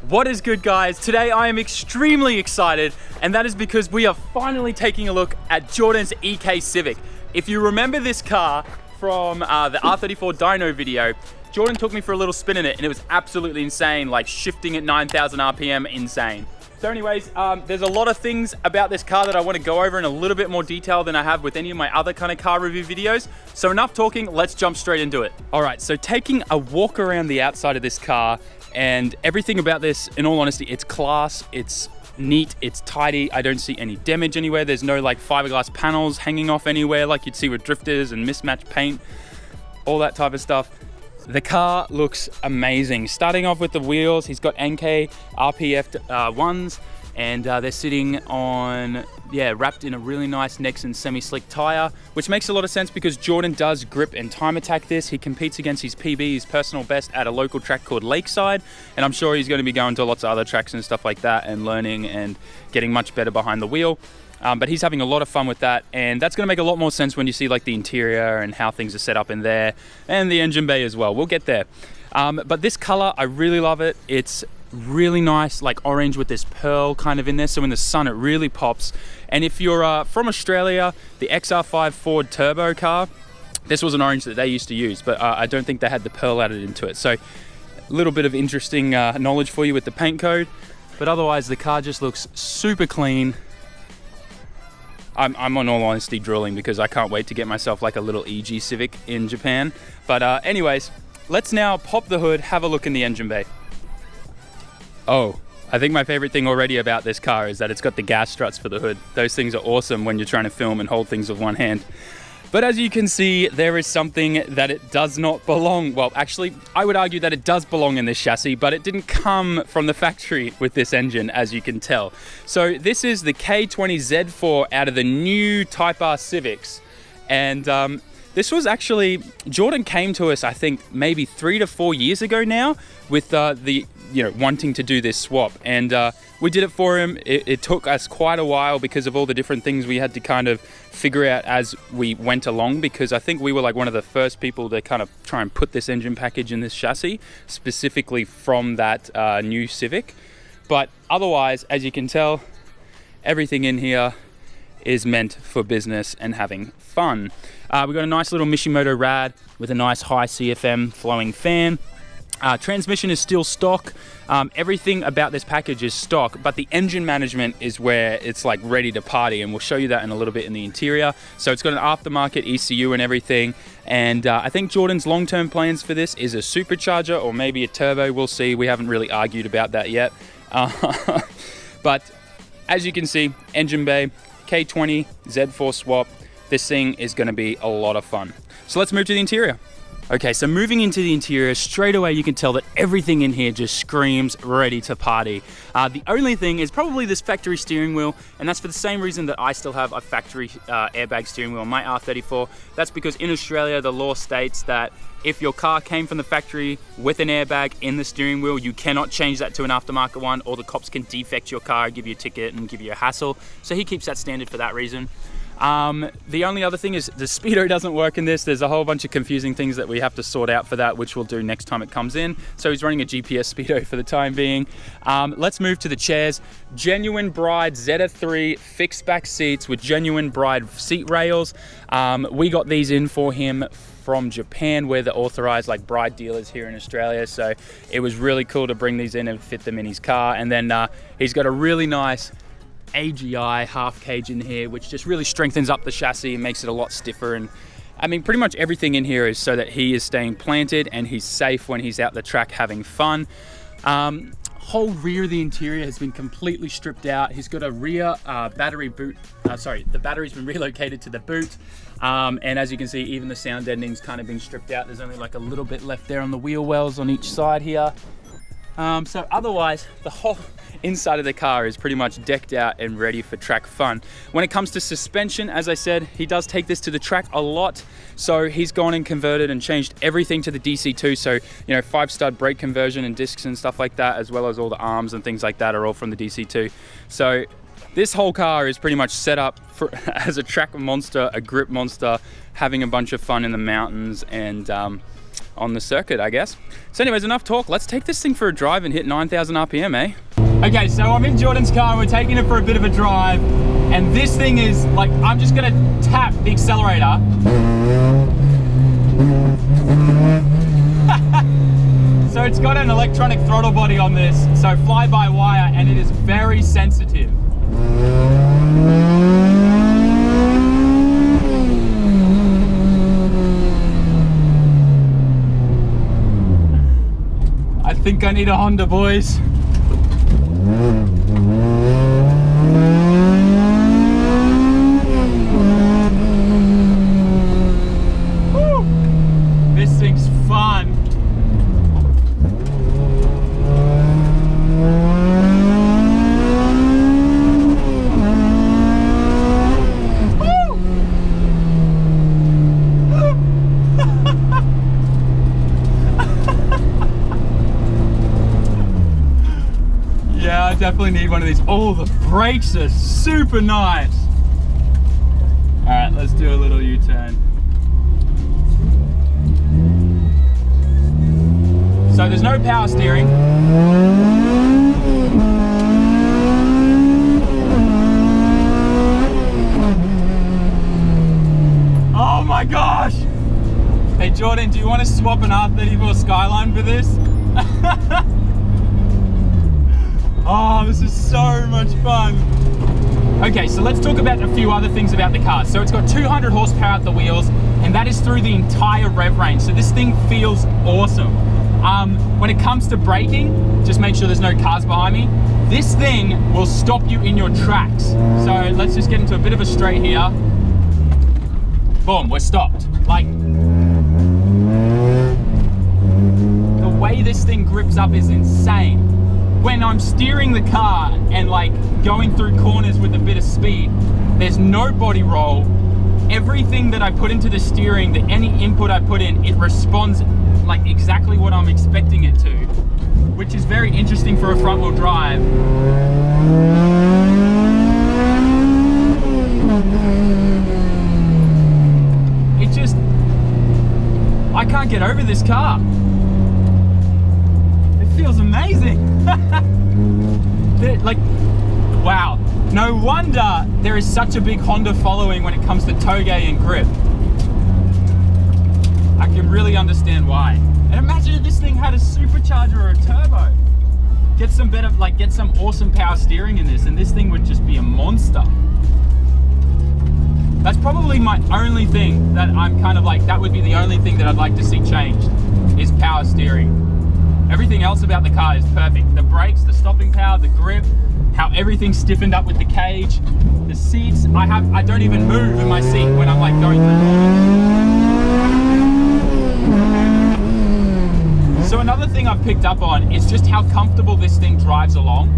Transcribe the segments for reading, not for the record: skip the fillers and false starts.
What is good, guys? Today I am extremely excited, and that is because we are finally taking a look at Jordan's EK Civic. If you remember this car from the R34 dyno video, Jordan took me for a little spin in it and it was absolutely insane, like shifting at 9,000 RPM, insane. So anyways, there's a lot of things about this car that I want to go over in a little bit more detail than I have with any of my other kind of car review videos. So enough talking, let's jump straight into it. All right, so taking a walk around the outside of this car, and everything about this, in all honesty, it's class, it's neat, it's tidy. I don't see any damage anywhere. There's no like fiberglass panels hanging off anywhere like you'd see with drifters and mismatched paint, all that type of stuff. The car looks amazing. Starting off with the wheels, he's got NK RPF ones, and they're sitting on, wrapped in a really nice Nexen semi-slick tire, which makes a lot of sense because Jordan does grip and time attack this. He competes against his PB, his personal best, at a local track called Lakeside, and I'm sure he's going to be going to lots of other tracks and stuff like that and learning and getting much better behind the wheel. But he's having a lot of fun with that, and that's going to make a lot more sense when you see like the interior and how things are set up in there, and the engine bay as well. We'll get there. But this color, I really love it. It's really nice, like orange with this pearl kind of in there, so in the sun it really pops. And if you're from Australia, the XR5 Ford Turbo car, this was an orange that they used to use, but I don't think they had the pearl added into it. So a little bit of interesting knowledge for you with the paint code, but otherwise the car just looks super clean. I'm on all honesty drooling because I can't wait to get myself like a little EG Civic in Japan. But anyways, let's now pop the hood, have a look in the engine bay. Oh, I think my favorite thing already about this car is that it's got the gas struts for the hood. Those things are awesome when you're trying to film and hold things with one hand. But as you can see, there is something that it does not belong. Well, actually, I would argue that it does belong in this chassis, but it didn't come from the factory with this engine, as you can tell. So this is the K20Z4 out of the new Type R Civics. And this was actually, Jordan came to us, I think, maybe 3 to 4 years ago now with wanting to do this swap. And we did it for him. It took us quite a while because of all the different things we had to kind of figure out as we went along, because I think we were like one of the first people to kind of try and put this engine package in this chassis, specifically from that new Civic. But otherwise, as you can tell, everything in here is meant for business and having fun. We've got a nice little Mishimoto rad with a nice high CFM flowing fan. Transmission is still stock. Everything about this package is stock, but the engine management is where it's like ready to party, and we'll show you that in a little bit in the interior. So it's got an aftermarket ECU and everything, and I think Jordan's long-term plans for this is a supercharger or maybe a turbo. We'll see. We haven't really argued about that yet. But as you can see, engine bay, K20 Z4 swap. This thing is going to be a lot of fun. So let's move to the interior. Okay, so moving into the interior, straight away you can tell that everything in here just screams ready to party. The only thing is probably this factory steering wheel, and that's for the same reason that I still have a factory airbag steering wheel on my R34. That's because in Australia, the law states that if your car came from the factory with an airbag in the steering wheel, you cannot change that to an aftermarket one, or the cops can defect your car, give you a ticket, and give you a hassle. So he keeps that standard for that reason. The only other thing is the speedo doesn't work in this. There's a whole bunch of confusing things that we have to sort out for that, which we'll do next time it comes in. So he's running a GPS speedo for the time being. Let's move to the chairs. Genuine Bride ZF3 fixed back seats with genuine Bride seat rails. We got these in for him from Japan. We're the authorized like Bride dealers here in Australia, so it was really cool to bring these in and fit them in his car. And then he's got a really nice AGI half cage in here, which just really strengthens up the chassis and makes it a lot stiffer. And I mean, pretty much everything in here is so that he is staying planted and he's safe when he's out the track having fun. Whole rear of the interior has been completely stripped out. He's got a rear battery boot. The battery's been relocated to the boot. And as you can see, even the sound deadening's kind of been stripped out. There's only like a little bit left there on the wheel wells on each side here. So otherwise, the whole inside of the car is pretty much decked out and ready for track fun. When it comes to suspension, as I said, he does take this to the track a lot. So he's gone and converted and changed everything to the DC2. So, 5-stud brake conversion and discs and stuff like that, as well as all the arms and things like that are all from the DC2. So this whole car is pretty much set up as a track monster, a grip monster, having a bunch of fun in the mountains and on the circuit, I guess. So anyways, enough talk. Let's take this thing for a drive and hit 9,000 RPM, eh? Okay, so I'm in Jordan's car and we're taking it for a bit of a drive. And this thing is like, I'm just gonna tap the accelerator. So it's got an electronic throttle body on this, so fly-by-wire, and it is very sensitive. I think I need a Honda, boys. Woo! This thing's fun. I definitely need one of these. Oh, the brakes are super nice. All right, let's do a little U-turn. So there's no power steering. Oh my gosh. Hey Jordan, do you want to swap an R34 Skyline for this? Oh, this is so much fun. Okay, so let's talk about a few other things about the car. So it's got 200 horsepower at the wheels, and that is through the entire rev range. So this thing feels awesome. When it comes to braking, just make sure there's no cars behind me. This thing will stop you in your tracks. So let's just get into a bit of a straight here. Boom, we're stopped. Like, the way this thing grips up is insane. When I'm steering the car and like going through corners with a bit of speed, there's no body roll. Everything that I put into the steering, any input I put in, it responds like exactly what I'm expecting it to, which is very interesting for a front wheel drive. It just, I can't get over this car. It feels amazing. Like, wow. No wonder there is such a big Honda following when it comes to toge and grip. I can really understand why. And imagine if this thing had a supercharger or a turbo. Get some better, like get some awesome power steering in this, and this thing would just be a monster. That's probably my only thing that I'm kind of like, that would be the only thing that I'd like to see changed, is power steering. Everything else about the car is perfect. The brakes, the stopping power, the grip, how everything's stiffened up with the cage, the seats. I don't even move in my seat when I'm like going through. So another thing I've picked up on is just how comfortable this thing drives along.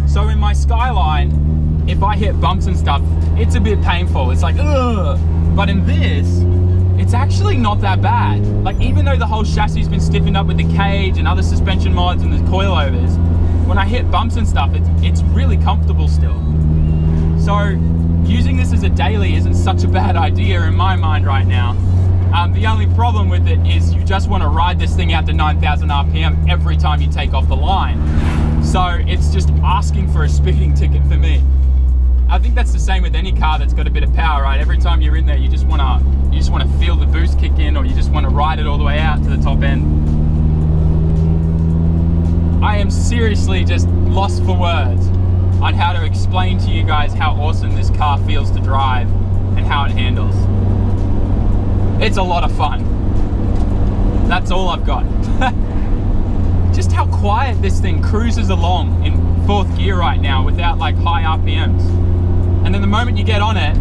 So in my Skyline, if I hit bumps and stuff, it's a bit painful. It's like, ugh. But in this, it's actually not that bad. Like, even though the whole chassis has been stiffened up with the cage and other suspension mods and the coilovers, when I hit bumps and stuff, it's really comfortable still. So using this as a daily isn't such a bad idea in my mind right now. The only problem with it is you just want to ride this thing out to 9,000 RPM every time you take off the line. So it's just asking for a speeding ticket for me. I think that's the same with any car that's got a bit of power, right? Every time you're in there, you just want to feel the boost kick in, or you just want to ride it all the way out to the top end. I am seriously just lost for words on how to explain to you guys how awesome this car feels to drive and how it handles. It's a lot of fun. That's all I've got. Just how quiet this thing cruises along in 4th gear right now without like high RPMs. And then the moment you get on it,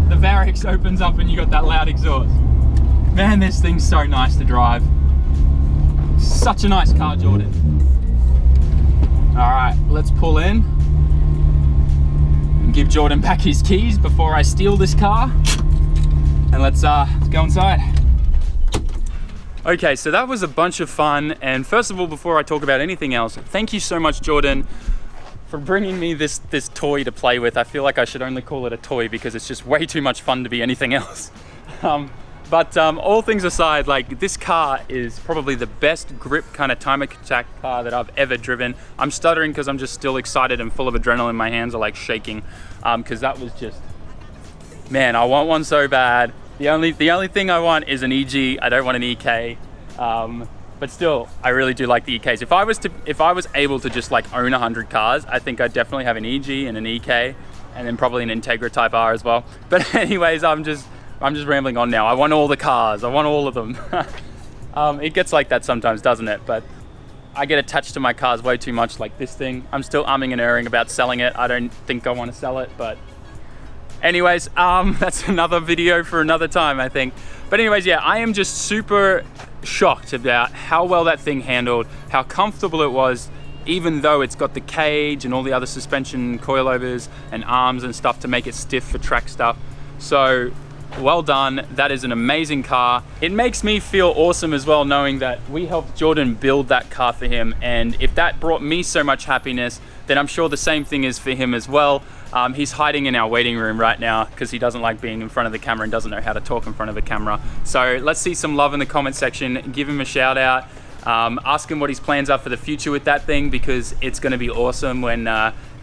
the Varix opens up and you got that loud exhaust. Man, this thing's so nice to drive. Such a nice car, Jordan. All right, let's pull in and give Jordan back his keys before I steal this car. And let's go inside. Okay, so that was a bunch of fun. And first of all, before I talk about anything else, thank you so much, Jordan, for bringing me this toy to play with. I feel like I should only call it a toy because it's just way too much fun to be anything else. But all things aside, like, this car is probably the best grip kind of time attack car that I've ever driven. I'm stuttering because I'm just still excited and full of adrenaline. My hands are like shaking because that was just, man, I want one so bad. The only thing I want is an EG. I don't want an EK. But still, I really do like the EKs. If I was able to just like own 100 cars, I think I'd definitely have an EG and an EK, and then probably an Integra Type R as well. But anyways, I'm just rambling on now. I want all the cars. I want all of them. It gets like that sometimes, doesn't it? But I get attached to my cars way too much, like this thing. I'm still umming and erring about selling it. I don't think I want to sell it, but anyways, that's another video for another time, I think. But anyways, yeah, I am just super shocked about how well that thing handled, how comfortable it was, even though it's got the cage and all the other suspension coilovers and arms and stuff to make it stiff for track stuff. So well done. That is an amazing car. It makes me feel awesome as well, knowing that we helped Jordan build that car for him, and if that brought me so much happiness, then I'm sure the same thing is for him as well. He's hiding in our waiting room right now because he doesn't like being in front of the camera and doesn't know how to talk in front of a camera. So let's see some love in the comment section. Give him a shout out. Ask him what his plans are for the future with that thing, because it's going to be awesome when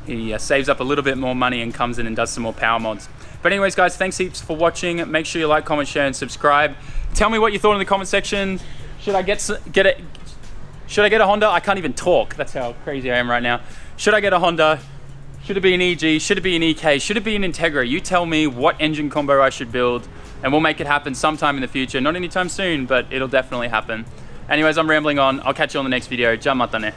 he saves up a little bit more money and comes in and does some more power mods. But anyways, guys, thanks heaps for watching. Make sure you like, comment, share, and subscribe. Tell me what you thought in the comment section. Should I get a Honda? I can't even talk. That's how crazy I am right now. Should I get a Honda? Should it be an EG? Should it be an EK? Should it be an Integra? You tell me what engine combo I should build, and we'll make it happen sometime in the future. Not anytime soon, but it'll definitely happen. Anyways, I'm rambling on. I'll catch you on the next video. Ja mata ne.